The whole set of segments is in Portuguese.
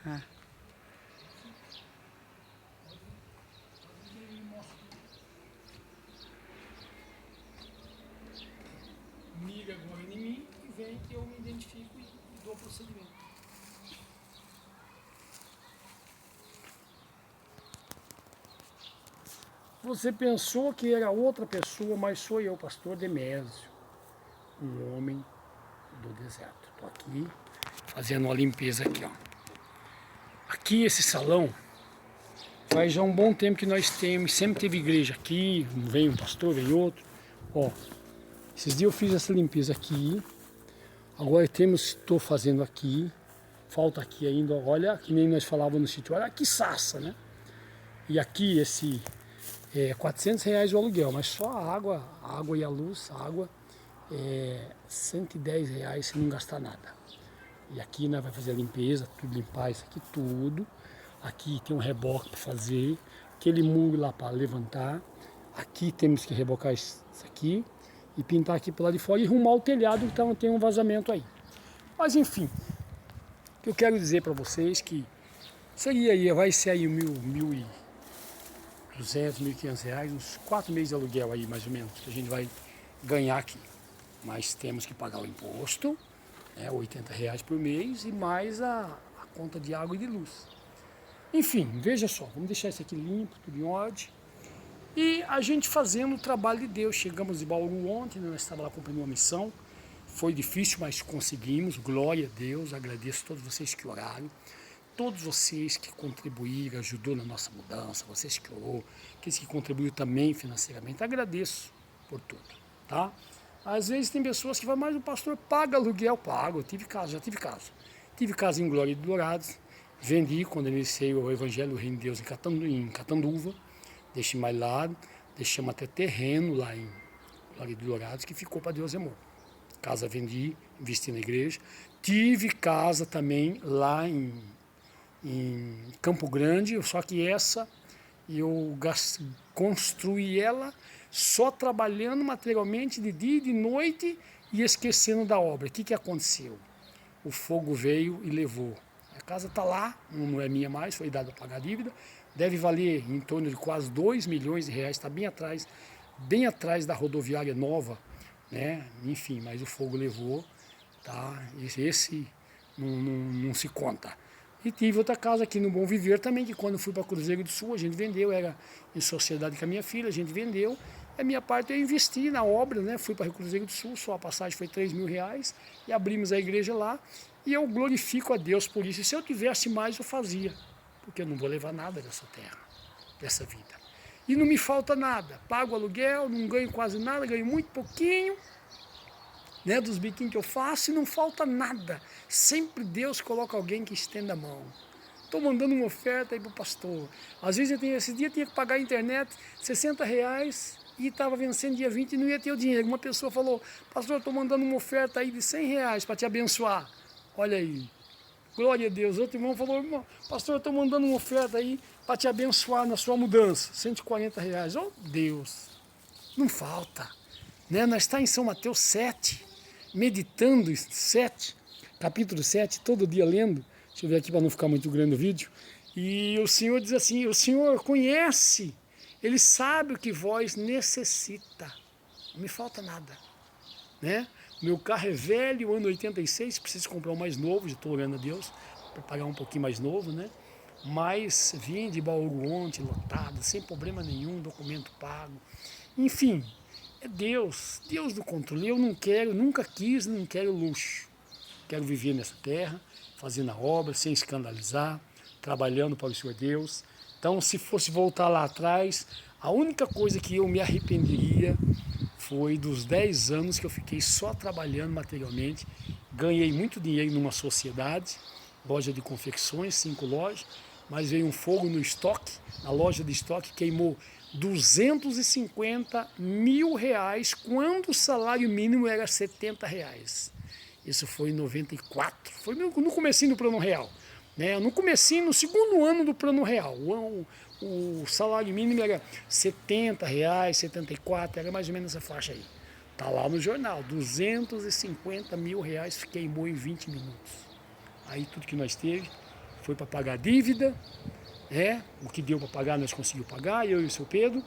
Ah. Mira agora em mim e vem que eu me identifico e dou o procedimento. Você pensou que era outra pessoa, mas sou eu, pastor Demésio, um homem do deserto. Estou aqui fazendo uma limpeza aqui, ó. Aqui esse salão faz já um bom tempo que nós temos, sempre teve igreja aqui, vem um pastor, vem outro. Ó, esses dias eu fiz essa limpeza aqui. Agora estou fazendo aqui. Falta aqui ainda, olha, que nem nós falávamos no sítio, olha que saça, né? E aqui esse R$400 o aluguel, mas só a água e a luz, a água é R$110 se não gastar nada. E aqui nós vamos fazer a limpeza, tudo limpar isso aqui tudo. Aqui tem um reboque para fazer, aquele muro lá para levantar. Aqui temos que rebocar isso aqui e pintar aqui para lá de fora e arrumar o telhado, então tem um vazamento aí. Mas enfim, o que eu quero dizer para vocês que seria aí, vai ser aí R$1.200, R$1.500, uns 4 meses de aluguel aí mais ou menos, que a gente vai ganhar aqui. Mas temos que pagar o imposto, né, R$80 por mês e mais a conta de água e de luz. Enfim, veja só, vamos deixar isso aqui limpo, tudo em ordem. E a gente fazendo o trabalho de Deus. Chegamos de Bauru ontem, nós estávamos lá cumprindo uma missão. Foi difícil, mas conseguimos. Glória a Deus, agradeço a todos vocês que oraram. Todos vocês que contribuíram, ajudou na nossa mudança, vocês que orou, aqueles que contribuíram também financeiramente. Agradeço por tudo, tá? Às vezes tem pessoas que falam, mas o pastor paga aluguel. Pago, eu tive casa, já tive casa. Tive casa em Glória de Dourados. Vendi quando iniciei o Evangelho do Reino de Deus em Catanduva. Deixei mais lá, deixamos até terreno lá em Glória de Dourados que ficou para Deus e amor. Casa vendi, investi na igreja. Tive casa também lá em Campo Grande, só que essa eu construí ela só trabalhando materialmente de dia e de noite e esquecendo da obra. O que aconteceu? O fogo veio e levou. A casa está lá, não é minha mais, foi dada para pagar a dívida. Deve valer em torno de quase R$2 milhões, está bem atrás da rodoviária nova, né? Enfim, mas o fogo levou, tá? Esse não se conta. E tive outra casa aqui no Bom Viver também, que quando fui para Cruzeiro do Sul, a gente vendeu, era em sociedade com a minha filha, a gente vendeu. A minha parte eu investi na obra, né? Fui para Cruzeiro do Sul, só a passagem foi R$3.000 e abrimos a igreja lá. E eu glorifico a Deus por isso. E se eu tivesse mais, eu fazia, porque eu não vou levar nada dessa terra, dessa vida. E não me falta nada. Pago aluguel, não ganho quase nada, ganho muito pouquinho, né, dos biquinhos que eu faço e não falta nada. Sempre Deus coloca alguém que estenda a mão. Estou mandando uma oferta aí para o pastor. Às vezes esse dia eu tinha que pagar a internet R$60 e estava vencendo dia 20 e não ia ter o dinheiro. Uma pessoa falou, pastor, estou mandando uma oferta aí de R$100 para te abençoar. Olha aí, glória a Deus. Outro irmão falou, pastor, estou mandando uma oferta aí para te abençoar na sua mudança. R$140. Oh, Deus, não falta. Né? Nós estamos em São Mateus 7, meditando 7, capítulo 7, todo dia lendo. Deixa eu ver aqui para não ficar muito grande o vídeo. E o Senhor diz assim, o Senhor conhece, Ele sabe o que vós necessita. Não me falta nada. Né? Meu carro é velho, ano 86, preciso comprar um mais novo, já estou orando a Deus para pagar um pouquinho mais novo, né? Mas vim de Bauru ontem, lotado, sem problema nenhum, documento pago. Enfim, é Deus do controle. Eu não quero, nunca quis, não quero luxo. Quero viver nessa terra, fazendo a obra, sem escandalizar, trabalhando para o Senhor Deus. Então, se fosse voltar lá atrás, a única coisa que eu me arrependeria foi dos 10 anos que eu fiquei só trabalhando materialmente. Ganhei muito dinheiro numa sociedade, loja de confecções, 5 lojas, mas veio um fogo no estoque, na loja de estoque, queimou R$250 mil quando o salário mínimo era R$70. Isso foi em 94, foi no comecinho do Plano Real. Né? No comecinho, no segundo ano do Plano Real, o salário mínimo era R$ 70, 74, era mais ou menos essa faixa aí. Tá lá no jornal, R$ 250 mil queimou em 20 minutos. Aí tudo que nós teve foi para pagar a dívida, o que deu para pagar nós conseguimos pagar, eu e o seu Pedro.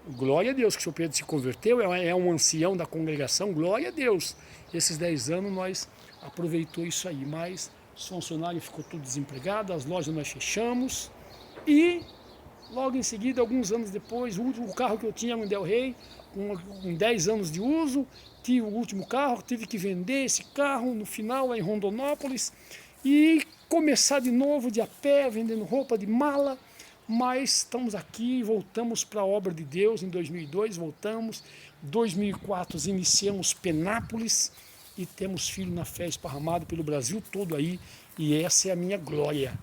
Glória a Deus que o seu Pedro se converteu, é um ancião da congregação, glória a Deus. Esses 10 anos nós aproveitou isso aí, mas os funcionários ficou tudo desempregado, as lojas nós fechamos e logo em seguida, alguns anos depois, o carro que eu tinha, um Del Rey, com 10 anos de uso, tive o último carro, tive que vender esse carro no final lá em Rondonópolis e começar de novo de a pé, vendendo roupa de mala, mas estamos aqui, voltamos para a obra de Deus em 2002, voltamos, 2004 iniciamos Penápolis e temos filho na fé esparramado pelo Brasil todo aí, e essa é a minha glória.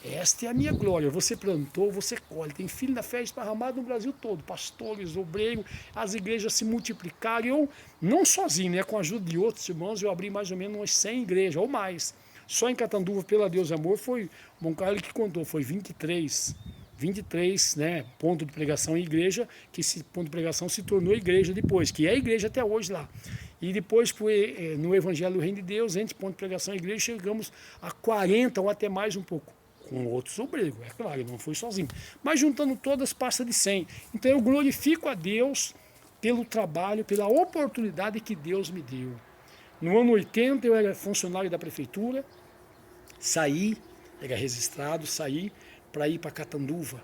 Esta é a minha glória. Você plantou, você colhe. Tem filho da fé esparramado no Brasil todo. Pastores, obreiros, as igrejas se multiplicaram. Eu, não sozinho, né, com a ajuda de outros irmãos, eu abri mais ou menos umas 100 igrejas, ou mais. Só em Catanduva, pela Deus e Amor, foi o Bom Carlos que contou, foi 23, né, ponto de pregação em igreja, que esse ponto de pregação se tornou igreja depois, que é a igreja até hoje lá. E depois, no Evangelho do Reino de Deus, entre ponto de pregação e igreja, chegamos a 40 ou até mais um pouco. Com outros obreiros, é claro, não fui sozinho. Mas juntando todas, passa de 100. Então eu glorifico a Deus pelo trabalho, pela oportunidade que Deus me deu. No ano 80 eu era funcionário da prefeitura, saí, era registrado, saí para ir para Catanduva,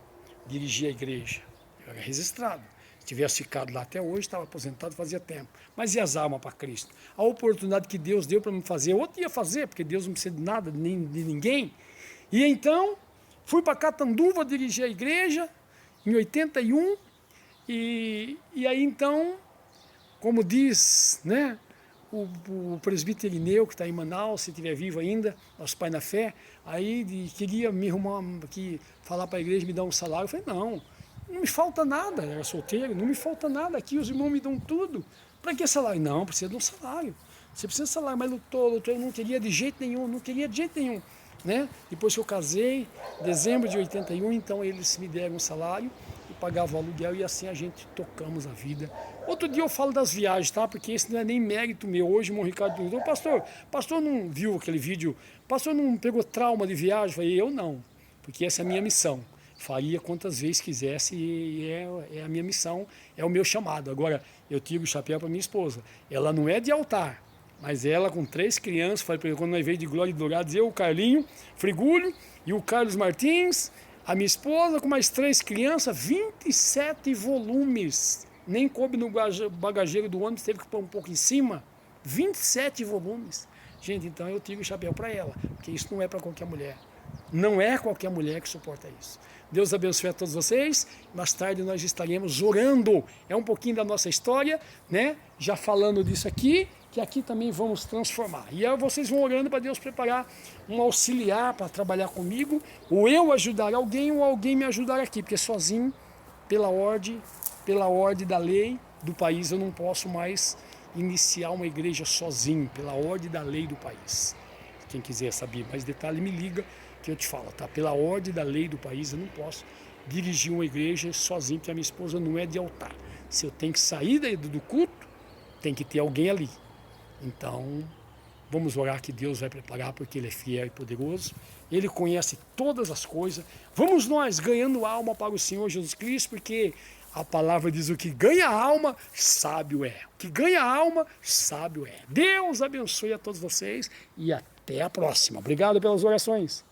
dirigir a igreja. Eu era registrado. Se tivesse ficado lá até hoje, estava aposentado fazia tempo. Mas e as almas para Cristo? A oportunidade que Deus deu para me fazer, outro ia fazer, porque Deus não precisa de nada, nem de ninguém. E então, fui para Catanduva dirigir a igreja, em 81, e aí então, como diz, né, o presbítero Irineu, que está em Manaus, se estiver vivo ainda, nosso pai na fé, aí queria me arrumar aqui, falar para a igreja, me dar um salário. Eu falei, não me falta nada, eu era solteiro, não me falta nada, aqui os irmãos me dão tudo. Para que salário? Não, precisa de um salário. Você precisa de um salário, mas lutou, eu não queria de jeito nenhum, Né? Depois que eu casei, dezembro de 81, então eles me deram um salário e pagavam o aluguel e assim a gente tocamos a vida. Outro dia eu falo das viagens, tá? Porque esse não é nem mérito meu. Hoje o irmão Ricardo perguntou, pastor não viu aquele vídeo, pastor não pegou trauma de viagem? Eu falei, eu não, porque essa é a minha missão. Faria quantas vezes quisesse e é a minha missão, é o meu chamado. Agora, eu tiro o chapéu para minha esposa. Ela não é de altar. Mas ela com 3 crianças, falei para ele, quando nós veio de Glória e Dourados, eu, o Carlinho Frigulho e o Carlos Martins, a minha esposa com mais 3 crianças, 27 volumes. Nem coube no bagageiro do ônibus, teve que pôr um pouco em cima. 27 volumes. Gente, então eu tiro o chapéu para ela, porque isso não é para qualquer mulher. Não é qualquer mulher que suporta isso. Deus abençoe a todos vocês. Mais tarde nós estaremos orando. É um pouquinho da nossa história, né? Já falando disso aqui, que aqui também vamos transformar. E aí vocês vão orando para Deus preparar um auxiliar para trabalhar comigo, ou eu ajudar alguém, ou alguém me ajudar aqui, porque sozinho, pela ordem da lei do país, eu não posso mais iniciar uma igreja sozinho, pela ordem da lei do país. Quem quiser saber mais detalhe, me liga, que eu te falo, tá? Pela ordem da lei do país, eu não posso dirigir uma igreja sozinho, porque a minha esposa não é de altar. Se eu tenho que sair do culto, tem que ter alguém ali. Então, vamos orar que Deus vai preparar, porque Ele é fiel e poderoso. Ele conhece todas as coisas. Vamos nós ganhando alma para o Senhor Jesus Cristo, porque a palavra diz: o que ganha alma, sábio é. O que ganha alma, sábio é. Deus abençoe a todos vocês e até a próxima. Obrigado pelas orações.